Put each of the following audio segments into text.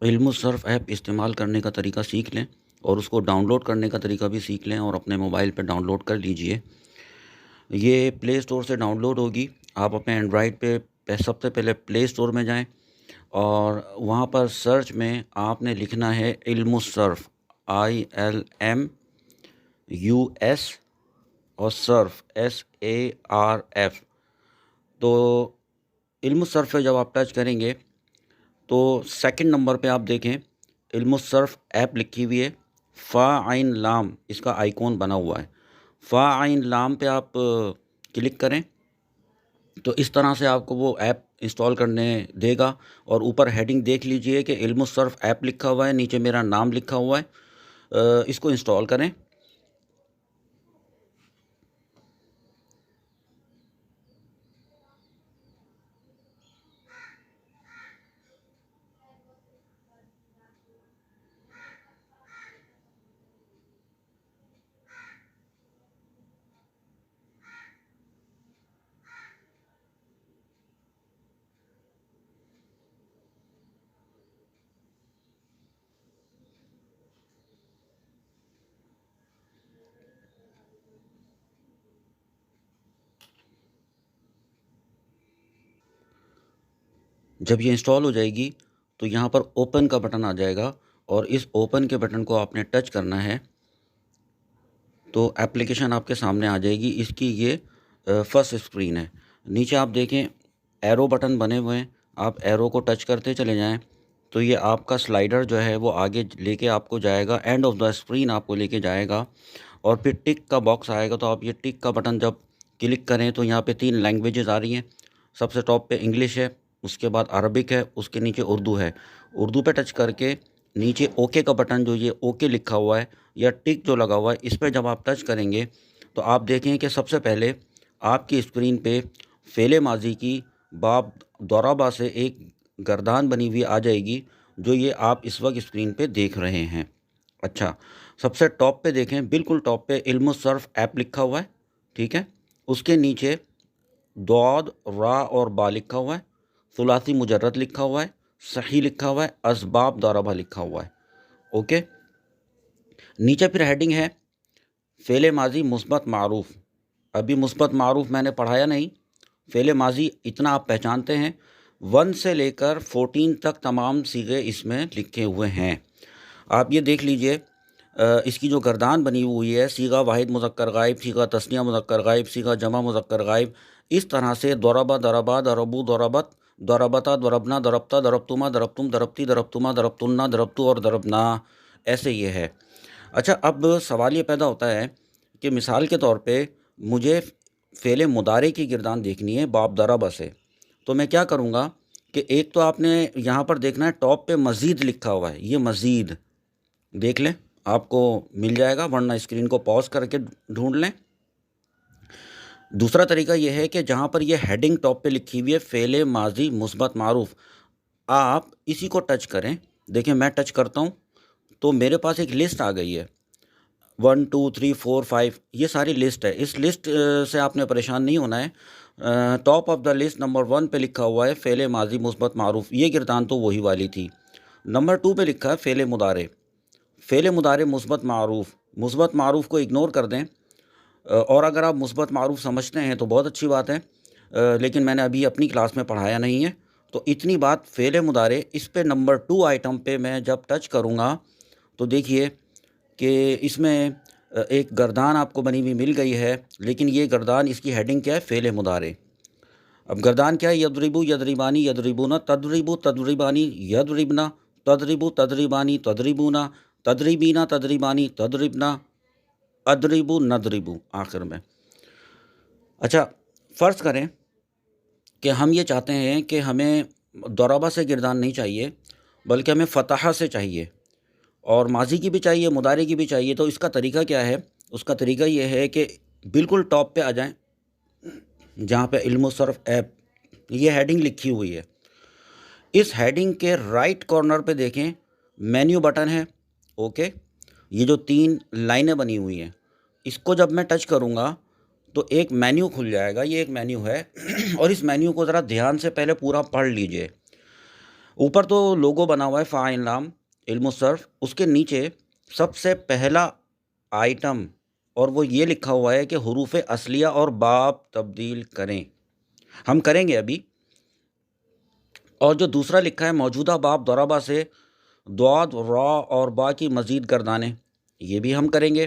علم الصرف ایپ استعمال کرنے کا طریقہ سیکھ لیں اور اس کو ڈاؤن لوڈ کرنے کا طریقہ بھی سیکھ لیں اور اپنے موبائل پہ ڈاؤن لوڈ کر لیجئے۔ یہ پلے اسٹور سے ڈاؤن لوڈ ہوگی۔ آپ اپنے اینڈرائڈ پہ سب سے پہلے پلے اسٹور میں جائیں اور وہاں پر سرچ میں آپ نے لکھنا ہے علم الصرف، ILMUS اور صرف SARF۔ تو علم الصرف پہ جب آپ ٹچ کریں گے تو سیکنڈ نمبر پہ آپ دیکھیں علم الصرف ایپ لکھی ہوئی ہے، فا عین لام اس کا آئیکن بنا ہوا ہے۔ فا عین لام پہ آپ کلک کریں تو اس طرح سے آپ کو وہ ایپ انسٹال کرنے دے گا، اور اوپر ہیڈنگ دیکھ لیجئے کہ علم الصرف ایپ لکھا ہوا ہے، نیچے میرا نام لکھا ہوا ہے۔ اس کو انسٹال کریں۔ جب یہ انسٹال ہو جائے گی تو یہاں پر اوپن کا بٹن آ جائے گا، اور اس اوپن کے بٹن کو آپ نے ٹچ کرنا ہے تو ایپلیکیشن آپ کے سامنے آ جائے گی۔ اس کی یہ فرسٹ اسکرین ہے۔ نیچے آپ دیکھیں ایرو بٹن بنے ہوئے ہیں، آپ ایرو کو ٹچ کرتے چلے جائیں تو یہ آپ کا سلائیڈر جو ہے وہ آگے لے کے آپ کو جائے گا، اینڈ آف دا اسکرین آپ کو لے کے جائے گا، اور پھر ٹک کا باکس آئے گا۔ تو آپ یہ ٹک کا بٹن جب کلک کریں تو یہاں پہ 3 لینگویجز آ رہی ہیں۔ سب سے ٹاپ پہ انگلش ہے، اس کے بعد عربک ہے، اس کے نیچے اردو ہے۔ اردو پہ ٹچ کر کے نیچے اوکے کا بٹن جو یہ اوکے لکھا ہوا ہے یا ٹک جو لگا ہوا ہے، اس پہ جب آپ ٹچ کریں گے تو آپ دیکھیں کہ سب سے پہلے آپ کی اسکرین پہ فعل ماضی کی باب ضربہ سے ایک گردان بنی ہوئی آ جائے گی، جو یہ آپ اس وقت اسکرین پہ دیکھ رہے ہیں۔ اچھا، سب سے ٹاپ پہ دیکھیں، بالکل ٹاپ پہ علم الصرف ایپ لکھا ہوا ہے، ٹھیک ہے؟ اس کے نیچے ضاد، را اور با لکھا ہوا ہے، ثلاثی مجرد لکھا ہوا ہے، صحیح لکھا ہوا ہے، اسباب ضربہ لکھا ہوا ہے۔ اوکے، نیچے پھر ہیڈنگ ہے فعل ماضی مثبت معروف۔ ابھی مثبت معروف میں نے پڑھایا نہیں، فعل ماضی اتنا آپ پہچانتے ہیں، 1 سے لے کر 14 تک تمام صیغے اس میں لکھے ہوئے ہیں۔ آپ یہ دیکھ لیجئے، اس کی جو گردان بنی ہوئی ہے، صیغہ واحد مذکر غائب، صیغہ تثنیہ مذکر غائب، صیغہ جمع مذکر غائب، اس طرح سے ضربہ، ضربا، ضربو، ضربت، ضربتا، ضربنا، ضربتا، ضربتما، ضربتم، ضربتی، ضربتما، ضربتنا، ضربتو اور ضربنا، ایسے یہ ہے۔ اچھا، اب سوال یہ پیدا ہوتا ہے کہ مثال کے طور پہ مجھے فعل مضارع کی گردان دیکھنی ہے باب ضربہ سے، تو میں کیا کروں گا کہ ایک تو آپ نے یہاں پر دیکھنا ہے ٹاپ پہ مزید لکھا ہوا ہے، یہ مزید دیکھ لیں، آپ کو مل جائے گا، ورنہ اسکرین کو پاز کر کے ڈھونڈ لیں۔ دوسرا طریقہ یہ ہے کہ جہاں پر یہ ہیڈنگ ٹاپ پہ لکھی ہوئی ہے فعل ماضی مثبت معروف، آپ اسی کو ٹچ کریں۔ دیکھیں میں ٹچ کرتا ہوں تو میرے پاس ایک لسٹ آ گئی ہے، 1 2 3 4 5، یہ ساری لسٹ ہے۔ اس لسٹ سے آپ نے پریشان نہیں ہونا ہے۔ Top of the list number 1 پہ لکھا ہوا ہے فعل ماضی مثبت معروف، یہ گردان تو وہی والی تھی۔ نمبر 2 پہ لکھا ہے فعل مضارع، فعل مضارع مثبت معروف، مثبت معروف کو اگنور کر دیں، اور اگر آپ مثبت معروف سمجھتے ہیں تو بہت اچھی بات ہے، لیکن میں نے ابھی اپنی کلاس میں پڑھایا نہیں ہے، تو اتنی بات فعل مضارع اس پہ نمبر 2 آئٹم پہ میں جب ٹچ کروں گا تو دیکھیے کہ اس میں ایک گردان آپ کو بنی ہوئی مل گئی ہے، لیکن یہ گردان اس کی ہیڈنگ کیا ہے؟ فعل مضارع۔ اب گردان کیا ہے؟ یضربو، یضربانی، یضربونا، تضربو، تضربانی، یضربنا، تضربو، تضربانی، تضربونا، تضربینا، تضربانی، تضربنا، اضربو، نضربو آخر میں۔ اچھا، فرض کریں کہ ہم یہ چاہتے ہیں کہ ہمیں ضربہ سے گردان نہیں چاہیے، بلکہ ہمیں فتح سے چاہیے، اور ماضی کی بھی چاہیے، مضارع کی بھی چاہیے۔ تو اس کا طریقہ کیا ہے؟ اس کا طریقہ یہ ہے کہ بالکل ٹاپ پہ آ جائیں، جہاں پہ علم الصرف ایپ یہ ہیڈنگ لکھی ہوئی ہے، اس ہیڈنگ کے رائٹ کارنر پہ دیکھیں مینیو بٹن ہے، اوکے، یہ جو 3 لائنیں بنی ہوئی ہیں، اس کو جب میں ٹچ کروں گا تو ایک مینیو کھل جائے گا، یہ ایک مینیو ہے اور اس مینیو کو ذرا دھیان سے پہلے پورا پڑھ لیجئے۔ اوپر تو لوگو بنا ہوا ہے فاعل لام علم الصرف، اس کے نیچے سب سے پہلا آئٹم اور وہ یہ لکھا ہوا ہے کہ حروف اصلیہ اور باب تبدیل کریں، ہم کریں گے ابھی۔ اور جو دوسرا لکھا ہے موجودہ باب ضربہ سے ضاد را اور با کی مزید گردانیں، یہ بھی ہم کریں گے۔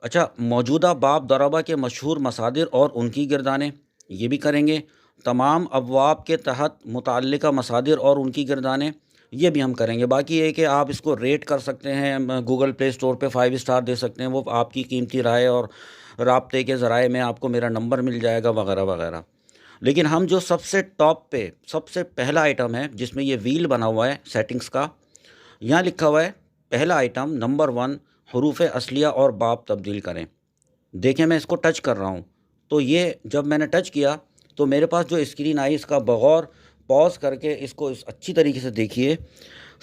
اچھا، موجودہ باب ضربہ کے مشہور مصادر اور ان کی گردانیں، یہ بھی کریں گے۔ تمام ابواب کے تحت متعلقہ مصادر اور ان کی گردانیں، یہ بھی ہم کریں گے۔ باقی یہ کہ آپ اس کو ریٹ کر سکتے ہیں، گوگل پلے اسٹور پہ 5 اسٹار دے سکتے ہیں، وہ آپ کی قیمتی رائے اور رابطے کے ذرائع میں آپ کو میرا نمبر مل جائے گا وغیرہ وغیرہ۔ لیکن ہم جو سب سے ٹاپ پہ سب سے پہلا آئٹم ہے جس میں یہ ویل بنا ہوا ہے سیٹنگز کا، یہاں لکھا ہوا ہے پہلا آئٹم نمبر 1 حروف اصلیہ اور باب تبدیل کریں۔ دیکھیں میں اس کو ٹچ کر رہا ہوں، تو یہ جب میں نے ٹچ کیا تو میرے پاس جو اسکرین آئی اس کا بغور پاز کر کے اس کو اچھی طریقے سے دیکھیے،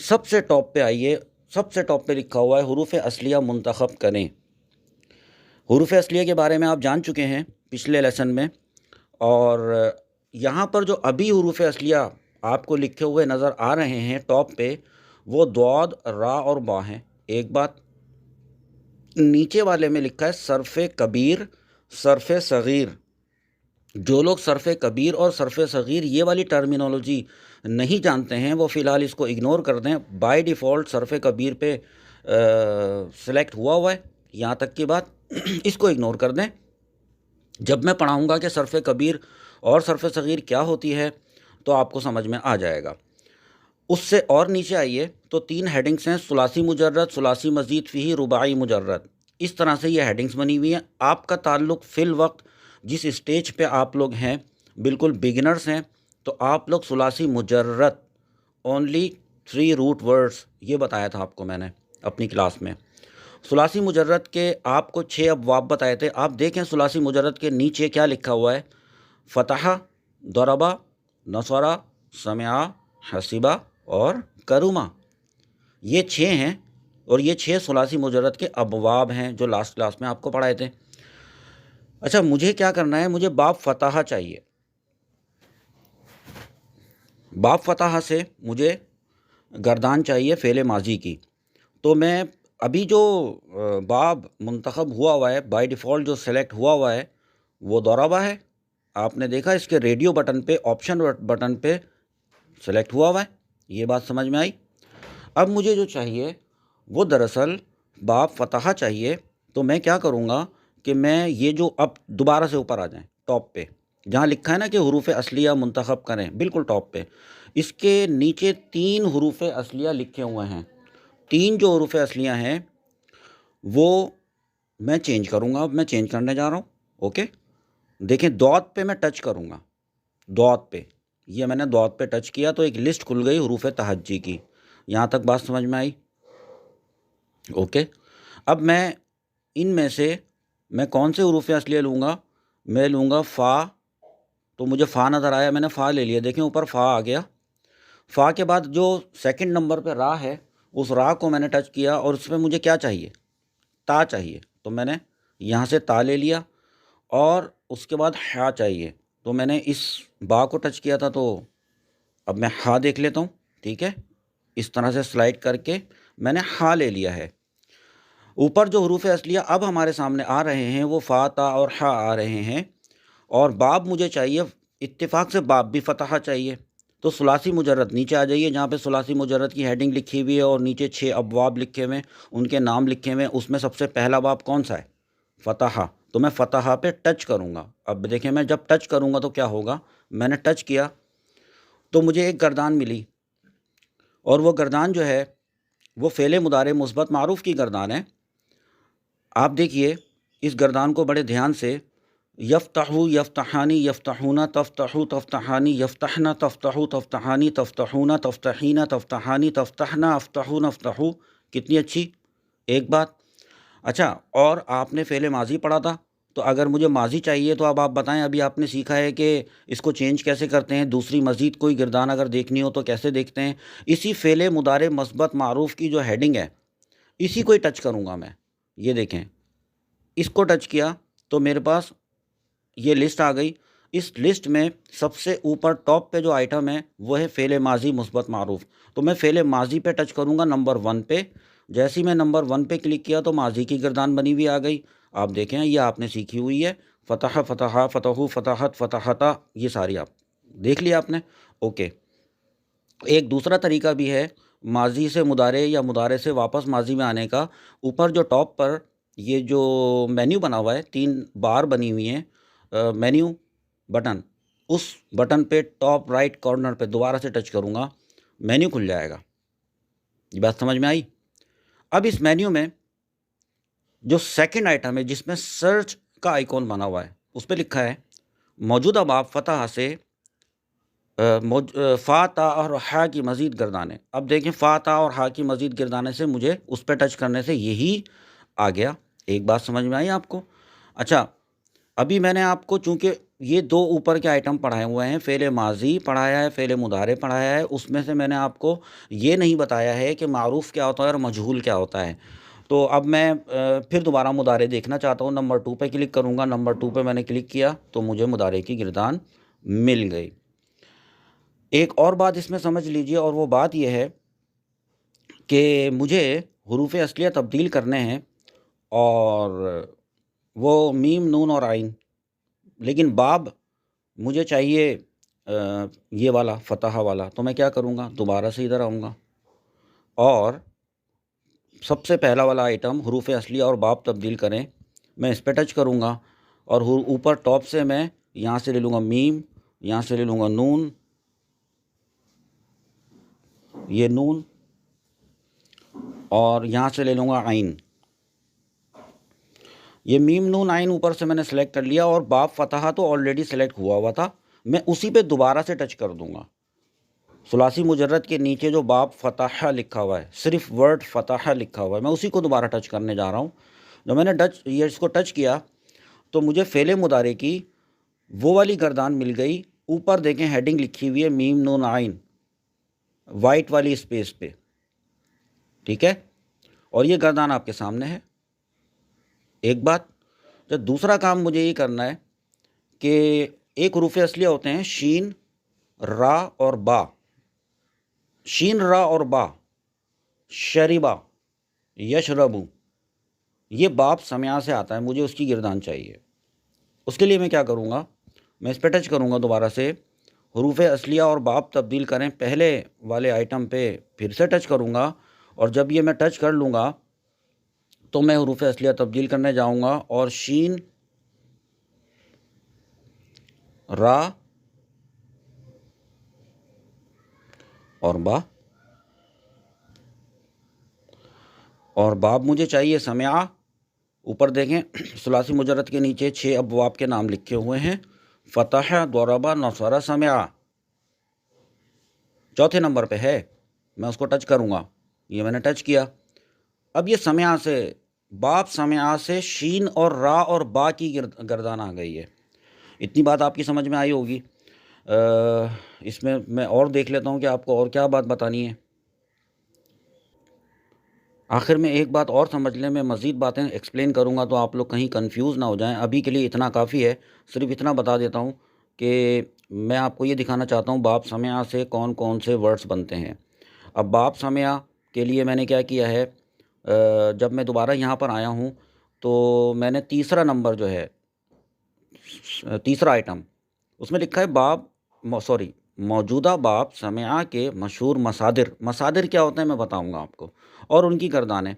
سب سے ٹاپ پہ آئیے، سب سے ٹاپ پہ لکھا ہوا ہے حروف اصلیہ منتخب کریں۔ حروف اصلیہ کے بارے میں آپ جان چکے ہیں پچھلے لیسن میں، اور یہاں پر جو ابھی حروف اصلیہ آپ کو لکھے ہوئے نظر آ رہے ہیں ٹاپ پہ، وہ ضاد را اور با ہیں۔ ایک بات، نیچے والے میں لکھا ہے صرف کبیر صرف صغیر۔ جو لوگ صرف کبیر اور صرف صغیر یہ والی ٹرمینالوجی نہیں جانتے ہیں وہ فی الحال اس کو اگنور کر دیں۔ بائی ڈیفالٹ صرف کبیر پہ سلیکٹ ہوا ہے، یہاں تک کی بات اس کو اگنور کر دیں۔ جب میں پڑھاؤں گا کہ صرف کبیر اور صرف صغیر کیا ہوتی ہے تو آپ کو سمجھ میں آ جائے گا۔ اس سے اور نیچے آئیے تو 3 ہیڈنگس ہیں، ثلاثی مجرد، ثلاثی مزید فیہ، رباعی مجرد۔ اس طرح سے یہ ہیڈنگس بنی ہوئی ہیں۔ آپ کا تعلق فی الوقت جس اسٹیج پہ آپ لوگ ہیں، بالکل بگنرز ہیں، تو آپ لوگ ثلاثی مجرد اونلی 3 روٹ ورڈز، یہ بتایا تھا آپ کو میں نے اپنی کلاس میں۔ ثلاثی مجرد کے آپ کو 6 ابواب بتائے تھے۔ آپ دیکھیں ثلاثی مجرد کے نیچے کیا لکھا ہوا ہے، فتح، ضربہ، نصرہ، سمعہ، حسبہ اور کرما، یہ 6 ہیں، اور یہ 6 ثلاثی مجرد کے ابواب ہیں جو لاسٹ کلاس میں آپ کو پڑھائے تھے۔ اچھا، مجھے کیا کرنا ہے، مجھے باب فتح چاہیے۔ باب فتح سے مجھے گردان چاہیے فعل ماضی کی، تو میں ابھی جو باب منتخب ہوا ہے بائی ڈیفالٹ جو سلیکٹ ہوا ہے وہ ضربہ ہے۔ آپ نے دیکھا اس کے ریڈیو بٹن پہ، آپشن بٹن پہ سلیکٹ ہوا ہے، یہ بات سمجھ میں آئی۔ اب مجھے جو چاہیے وہ دراصل باب فتح چاہیے، تو میں کیا کروں گا کہ میں یہ جو اب دوبارہ سے اوپر آ جائیں ٹاپ پہ جہاں لکھا ہے نا کہ حروف اصلیہ منتخب کریں، بالکل ٹاپ پہ اس کے نیچے 3 حروف اصلیہ لکھے ہوئے ہیں۔ 3 جو حروف اصلیہ ہیں وہ میں چینج کروں گا، اب میں چینج کرنے جا رہا ہوں۔ اوکے، دیکھیں ضاد پہ میں ٹچ کروں گا، ضاد پہ، یہ میں نے ضاد پہ ٹچ کیا تو ایک لسٹ کھل گئی حروف تہجی کی۔ یہاں تک بات سمجھ میں آئی؟ اوکے، اب میں ان میں سے میں کون سے حروف اصلیہ لوں گا؟ میں لوں گا فا، تو مجھے فا نظر آیا، میں نے فا لے لیا، دیکھیں اوپر فا آ گیا۔ فا کے بعد جو سیکنڈ نمبر پہ را ہے، اس را کو میں نے ٹچ کیا اور اس میں مجھے کیا چاہیے، تا چاہیے، تو میں نے یہاں سے تا لے لیا، اور اس کے بعد ہا چاہیے، تو میں نے اس با کو ٹچ کیا تھا، تو اب میں ہا دیکھ لیتا ہوں۔ ٹھیک ہے، اس طرح سے سلائڈ کر کے میں نے ہا لے لیا ہے۔ اوپر جو حروف اصلیہ اب ہمارے سامنے آ رہے ہیں وہ فا، تا اور ہا آ رہے ہیں، اور باب مجھے چاہیے، اتفاق سے باب بھی فتح چاہیے، تو ثلاثی مجرد نیچے آ جائیے جہاں پہ ثلاثی مجرد کی ہیڈنگ لکھی ہوئی ہے اور نیچے 6 ابواب لکھے ہوئے ہیں، ان کے نام لکھے ہوئے ہیں، اس میں سب سے پہلا باب کون سا ہے؟ فتح، تو میں فتح پہ ٹچ کروں گا۔ اب دیکھیں میں جب ٹچ کروں گا تو کیا ہوگا، میں نے ٹچ کیا تو مجھے ایک گردان ملی، اور وہ گردان جو ہے وہ فعل مضارع مثبت معروف کی گردان ہے۔ آپ دیکھیے اس گردان کو بڑے دھیان سے، یفتحو یفتحانی یفتحونا تفتحو تفتحانی یفتحنا تفتحو تفتحانی تفتحونا تفتحینا تفتحانی تفتحنا افتحو نفتحو، کتنی اچھی ایک بات۔ اچھا، اور آپ نے فعل ماضی پڑھا تھا، تو اگر مجھے ماضی چاہیے تو اب آپ بتائیں، ابھی آپ نے سیکھا ہے کہ اس کو چینج کیسے کرتے ہیں، دوسری مزید کوئی گردان اگر دیکھنی ہو تو کیسے دیکھتے ہیں۔ اسی فعل مضارع مثبت معروف کی جو ہیڈنگ ہے اسی کو ہی ٹچ کروں گا میں، یہ دیکھیں اس کو ٹچ کیا تو میرے پاس یہ لسٹ آ گئی۔ اس لسٹ میں سب سے اوپر ٹاپ پہ جو آئٹم ہے وہ ہے فعل ماضی مثبت معروف. تو میں فعل ماضی پہ ٹچ کروں گا نمبر 1 پہ. جیسے ہی میں نمبر 1 پہ کلک کیا تو ماضی کی گردان بنی ہوئی آ گئی. آپ دیکھیں یہ آپ نے سیکھی ہوئی ہے، فتح فتح فتح فتحت فتحتا، یہ ساری آپ دیکھ لیا آپ نے. اوکے. ایک دوسرا طریقہ بھی ہے ماضی سے مضارع یا مضارع سے واپس ماضی میں آنے کا. اوپر جو ٹاپ پر یہ جو مینیو بنا ہوا ہے، 3 بار بنی ہوئی ہیں، مینیو بٹن، اس بٹن پہ ٹاپ رائٹ کارنر پہ دوبارہ سے ٹچ کروں گا، مینیو کھل جائے گا. یہ بات سمجھ میں آئی؟ اب اس مینیو میں جو سیکنڈ آئٹم ہے جس میں سرچ کا آئیکن بنا ہوا ہے، اس پہ لکھا ہے موجودہ باب فتح سے فا تا اور ہا کی مزید گردانے. اب دیکھیں فا تا اور ہا کی مزید گردانے سے مجھے اس پہ ٹچ کرنے سے یہی آ گیا. ایک بات سمجھ میں آئی آپ کو؟ اچھا، ابھی میں نے آپ کو چونکہ یہ 2 اوپر کے آئٹم پڑھائے ہوئے ہیں، فعل ماضی پڑھایا ہے، فعل مضارع پڑھایا ہے، اس میں سے میں نے آپ کو یہ نہیں بتایا ہے کہ معروف کیا ہوتا ہے اور مجہول کیا ہوتا ہے. تو اب میں پھر دوبارہ مضارع دیکھنا چاہتا ہوں. نمبر 2 پہ کلک کروں گا. نمبر 2 پہ میں نے کلک کیا تو مجھے مضارع کی گردان مل گئی. ایک اور بات اس میں سمجھ لیجئے، اور وہ بات یہ ہے کہ مجھے حروف اصلیہ تبدیل کرنے ہیں، اور وہ میم نون اور عین، لیکن باب مجھے چاہیے یہ والا فتح والا. تو میں کیا کروں گا؟ دوبارہ سے ادھر آؤں گا اور سب سے پہلا والا آئٹم حروف اصلیہ اور باب تبدیل کریں، میں اس پہ ٹچ کروں گا، اور اوپر ٹاپ سے میں یہاں سے لے لوں گا میم، یہاں سے لے لوں گا نون، یہ نون، اور یہاں سے لے لوں گا عین. یہ میم نون عین اوپر سے میں نے سلیکٹ کر لیا، اور باب فتح تو آلریڈی سلیکٹ ہوا ہوا تھا، میں اسی پہ دوبارہ سے ٹچ کر دوں گا. ثلاثی مجرد کے نیچے جو باب فتح لکھا ہوا ہے، صرف ورڈ فتح لکھا ہوا ہے، میں اسی کو دوبارہ ٹچ کرنے جا رہا ہوں. جب میں نے اس کو ٹچ کیا تو مجھے فعل مضارع کی وہ والی گردان مل گئی. اوپر دیکھیں ہیڈنگ لکھی ہوئی ہے میم نون عین، وائٹ والی اسپیس پہ. ٹھیک ہے، اور یہ گردان آپ کے سامنے ہے. ایک بات. جب دوسرا کام مجھے یہ کرنا ہے کہ ایک حروف اصلیہ ہوتے ہیں شین، را اور با. شین، را اور با، شریبا، یشربو، یہ باب سمعہ سے آتا ہے، مجھے اس کی گردان چاہیے. اس کے لیے میں کیا کروں گا؟ میں اس پہ ٹچ کروں گا دوبارہ سے. حروف اصلیہ اور باب تبدیل کریں، پہلے والے آئٹم پہ پھر سے ٹچ کروں گا، اور جب یہ میں ٹچ کر لوں گا تو میں حروف اصلیہ تبدیل کرنے جاؤں گا، اور شین، را اور با، اور باب مجھے چاہیے سمعہ. اوپر دیکھیں ثلاثی مجرد کے نیچے 6 ابواب کے نام لکھے ہوئے ہیں، فتح، ضرب، نصر، سمعہ. چوتھے نمبر پہ ہے، میں اس کو ٹچ کروں گا. یہ میں نے ٹچ کیا. اب یہ سمعہ سے، باب سمعہ سے شین اور را اور با کی گردان آ گئی ہے. اتنی بات آپ کی سمجھ میں آئی ہوگی. اس میں اور دیکھ لیتا ہوں کہ آپ کو اور کیا بات بتانی ہے. آخر میں ایک بات اور سمجھ لیں، میں مزید باتیں ایکسپلین کروں گا تو آپ لوگ کہیں کنفیوز نہ ہو جائیں. ابھی کے لیے اتنا کافی ہے. صرف اتنا بتا دیتا ہوں کہ میں آپ کو یہ دکھانا چاہتا ہوں باب سمعہ سے کون کون سے ورڈز بنتے ہیں. اب باب سمعہ کے لیے میں نے کیا کیا ہے، جب میں دوبارہ یہاں پر آیا ہوں تو میں نے تیسرا نمبر جو ہے، تیسرا آئٹم، اس میں لکھا ہے موجودہ باب سمعہ کے مشہور مصادر. مصادر کیا ہوتے ہیں میں بتاؤں گا آپ کو، اور ان کی گردانیں.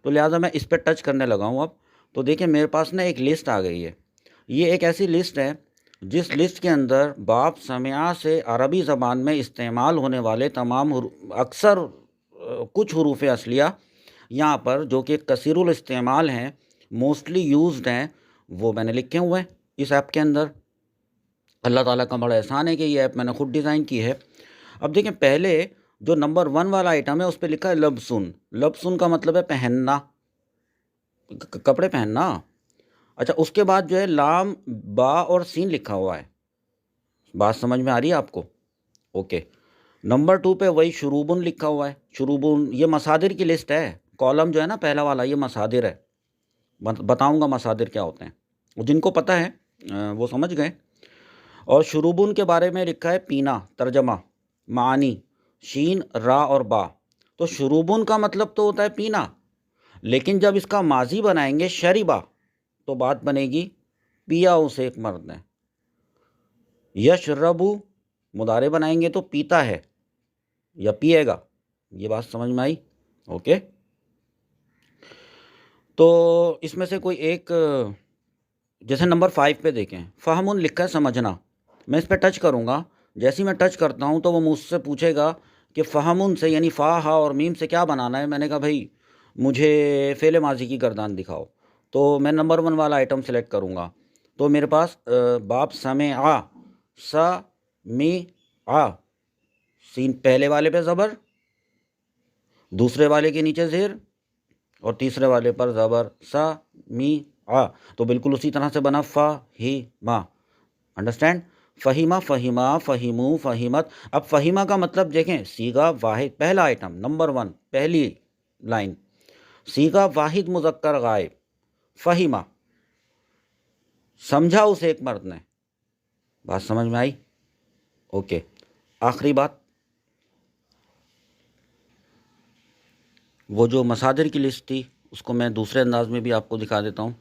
تو لہٰذا میں اس پہ ٹچ کرنے لگا ہوں. اب تو دیکھیں میرے پاس نا ایک لسٹ آ گئی ہے. یہ ایک ایسی لسٹ ہے جس لسٹ کے اندر باب سمعہ سے عربی زبان میں استعمال ہونے والے تمام اکثر کچھ حروف اصلیہ یہاں پر جو کہ کثیر الاستعمال ہیں، موسٹلی یوزڈ ہیں، وہ میں نے لکھے ہوئے ہیں اس ایپ کے اندر. اللہ تعالیٰ کا بڑا احسان ہے کہ یہ ایپ میں نے خود ڈیزائن کی ہے. اب دیکھیں پہلے جو نمبر 1 والا آئٹم ہے اس پہ لکھا ہے لبسن. لبسن کا مطلب ہے پہننا، کپڑے پہننا. اچھا، اس کے بعد جو ہے لام، با اور سین لکھا ہوا ہے. بات سمجھ میں آ رہی ہے آپ کو؟ اوکے. نمبر 2 پہ وہی شروبن لکھا ہوا ہے. شروبن یہ مصادر کی لسٹ ہے. کالم جو ہے نا پہلا والا، یہ مصادر ہے. بتاؤں گا مصادر کیا ہوتے ہیں، جن کو پتہ ہے وہ سمجھ گئے. اور شروبون کے بارے میں لکھا ہے پینا، ترجمہ معانی شین را اور با. تو شروبون کا مطلب تو ہوتا ہے پینا، لیکن جب اس کا ماضی بنائیں گے شریبا تو بات بنے گی پیا اسے ایک مرد نے. یشربو مضارع بنائیں گے تو پیتا ہے یا پیے گا. یہ بات سمجھ میں آئی؟ اوکے. تو اس میں سے کوئی ایک، جیسے نمبر 5 پہ دیکھیں، فہم لکھا ہے سمجھنا. میں اس پہ ٹچ کروں گا، جیسے ہی میں ٹچ کرتا ہوں تو وہ مجھ سے پوچھے گا کہ فہم سے یعنی فا ہا اور میم سے کیا بنانا ہے. میں نے کہا بھائی مجھے فعل ماضی کی گردان دکھاؤ، تو میں نمبر 1 والا آئٹم سلیکٹ کروں گا. تو میرے پاس باب سمع سا می آ، سین پہلے والے پہ زبر، دوسرے والے کے نیچے زیر، اور تیسرے والے پر زبر سا می آ. تو بالکل اسی طرح سے بنا فا ہی ما. انڈرسٹینڈ؟ فہیمہ، فہیمہ، فہیمو، فہیمت. اب فہیمہ کا مطلب دیکھیں، سیغہ واحد، پہلا آئٹم نمبر 1 پہلی لائن، سیغہ واحد مذکر غائب. فہیمہ سمجھا اسے ایک مرد نے. بات سمجھ میں آئی؟ اوکے. آخری بات، وہ جو مصادر کی لسٹ تھی اس کو میں دوسرے انداز میں بھی آپ کو دکھا دیتا ہوں.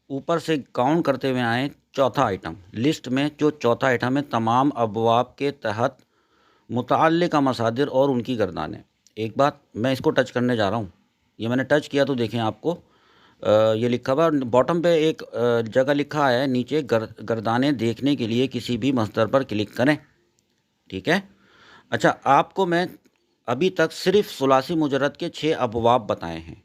اوپر سے کاؤنٹ کرتے ہوئے آئیں، چوتھا آئٹم لسٹ میں جو چوتھا آئٹم ہے، تمام ابواب کے تحت متعلقہ مصادر اور ان کی گردانیں. ایک بات میں اس کو ٹچ کرنے جا رہا ہوں، یہ میں نے ٹچ کیا تو دیکھیں آپ کو یہ لکھا ہوا باٹم پہ ایک جگہ لکھا ہے نیچے گردانیں دیکھنے کے لیے کسی بھی مصدر پر کلک کریں. ٹھیک ہے. اچھا، آپ کو میں ابھی تک صرف ثلاثی مجرد کے 6 ابواب بتائے ہیں،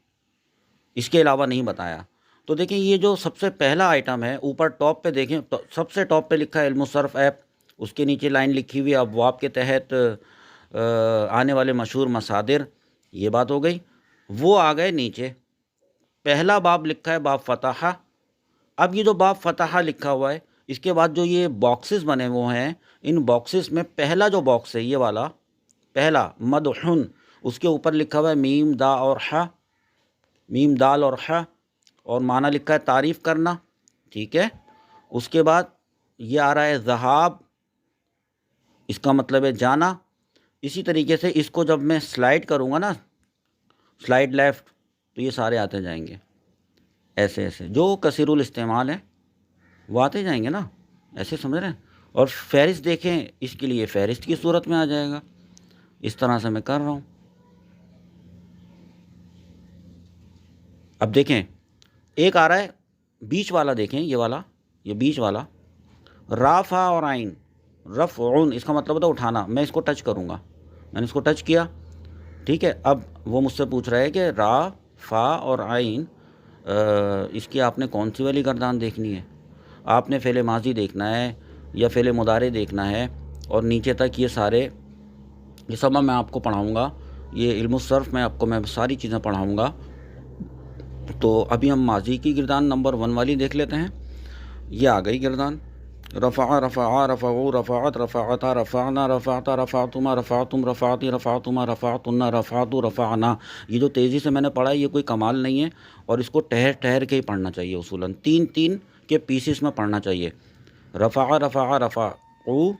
اس کے علاوہ نہیں بتایا. تو دیکھیں یہ جو سب سے پہلا آئٹم ہے، اوپر ٹاپ پہ دیکھیں، سب سے ٹاپ پہ لکھا ہے علم الصرف ایپ، اس کے نیچے لائن لکھی ہوئی ہے ابواب کے تحت آنے والے مشہور مصادر. یہ بات ہو گئی. وہ آ گئے نیچے، پہلا باب لکھا ہے باب فتح. اب یہ جو باب فتح لکھا ہوا ہے، اس کے بعد جو یہ باکسز بنے ہوئے ہیں، ان باکسز میں پہلا جو باکس ہے یہ والا پہلا مدحن، اس کے اوپر لکھا ہوا ہے میم دا اور ح، میم دال اور ح، اور معنی لکھا ہے تعریف کرنا. ٹھیک ہے. اس کے بعد یہ آ رہا ہے ذہاب، اس کا مطلب ہے جانا. اسی طریقے سے اس کو جب میں سلائڈ کروں گا نا، سلائڈ لیفٹ، تو یہ سارے آتے جائیں گے ایسے ایسے. جو کثیر الاستعمال ہیں وہ آتے جائیں گے نا، ایسے سمجھ رہے ہیں. اور فہرست دیکھیں، اس کے لیے فہرست کی صورت میں آ جائے گا. اس طرح سے میں کر رہا ہوں. اب دیکھیں ایک آ رہا ہے بیچ والا، دیکھیں یہ والا، یہ بیچ والا رافع اور عین، رفعون، اس کا مطلب ہوتا ہے اٹھانا. میں اس کو ٹچ کروں گا، میں نے اس کو ٹچ کیا. ٹھیک ہے. اب وہ مجھ سے پوچھ رہا ہے کہ را فا اور عین اس کی آپ نے کون سی والی گردان دیکھنی ہے. آپ نے فعل ماضی دیکھنا ہے یا فعل مضارع دیکھنا ہے، اور نیچے تک یہ سارے، یہ سب میں آپ کو پڑھاؤں گا. یہ علم الصرف میں آپ کو میں ساری چیزیں پڑھاؤں گا. تو ابھی ہم ماضی کی گردان نمبر 1 والی دیکھ لیتے ہیں. یہ آ گئی گردان، رفع رفعا رفعو رفعت رفعتا رفعنا رفعتا رفعتما رفعتم رفعتی رفعتما رفعتن رفعتو رفعنا. یہ جو تیزی سے میں نے پڑھا ہے یہ کوئی کمال نہیں ہے، اور اس کو ٹھہر ٹھہر کے ہی پڑھنا چاہیے. اصولاً 3 کے پیسز میں پڑھنا چاہیے. رفع رفع رفعو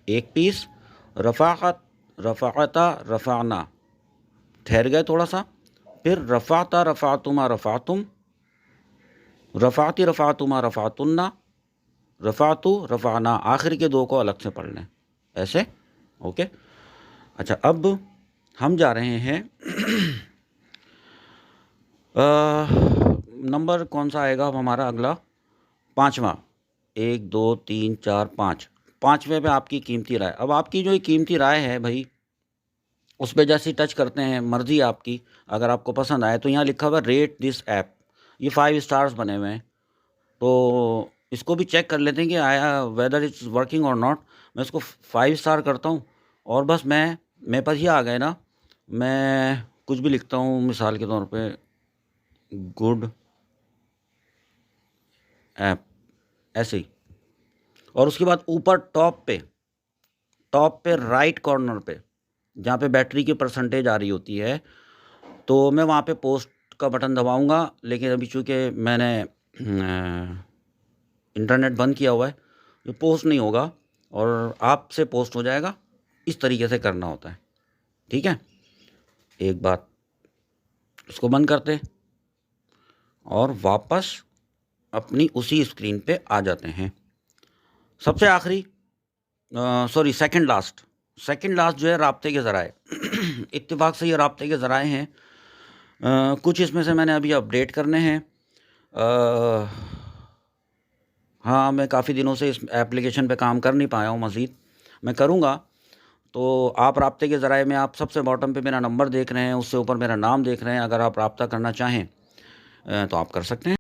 ایک پیس، رفعت رفعتا رفعنا ٹھہر گئے تھوڑا سا، پھر رفعتا رفعتما رفعتم، رفعتی رفعتما رفعتن، رفعتو رفعنا. آخر کے 2 کو الگ سے پڑھ لیں ایسے. اوکے. اچھا، اب ہم جا رہے ہیں نمبر کون سا آئے گا اب ہمارا اگلا؟ 5واں. 1 2 3 4 5، 5ویں پہ آپ کی قیمتی رائے. اب آپ کی جو قیمتی رائے ہے بھائی، اس پہ جیسے ٹچ کرتے ہیں، مرضی آپ کی، اگر آپ کو پسند آئے تو یہاں لکھا ہوا ریٹ دس ایپ، یہ 5 اسٹارز بنے ہوئے ہیں. تو اس کو بھی چیک کر لیتے ہیں کہ آیا ویدر اٹس ورکنگ اور ناٹ. میں اس کو 5 اسٹار کرتا ہوں، اور بس میرے پاس یہ آ گئے نا، میں کچھ بھی لکھتا ہوں مثال کے طور پہ گڈ ایپ ایسے ہی. اور اس کے بعد اوپر ٹاپ پہ رائٹ کارنر پہ جہاں پہ بیٹری کی پرسنٹیج آ رہی ہوتی ہے، تو میں وہاں پہ پوسٹ کا بٹن دباؤں گا. لیکن ابھی چونکہ میں نے انٹرنیٹ بند کیا ہوا ہے یہ پوسٹ نہیں ہوگا اور آپ سے پوسٹ ہو جائے گا. اس طریقے سے کرنا ہوتا ہے. ٹھیک ہے, ایک بات اس کو بند کرتے اور واپس اپنی اسی اسکرین پہ آ جاتے ہیں. سب سے آخری سیکنڈ لاسٹ جو ہے رابطے کے ذرائع. اتفاق سے یہ رابطے کے ذرائع ہیں. کچھ اس میں سے میں نے ابھی اپڈیٹ کرنے ہیں. ہاں, میں کافی دنوں سے اس ایپلیکیشن پہ کام کر نہیں پایا ہوں, مزید میں کروں گا. تو آپ رابطے کے ذرائع میں آپ سب سے باٹم پہ میرا نمبر دیکھ رہے ہیں, اس سے اوپر میرا نام دیکھ رہے ہیں. اگر آپ رابطہ کرنا چاہیں تو آپ کر سکتے ہیں.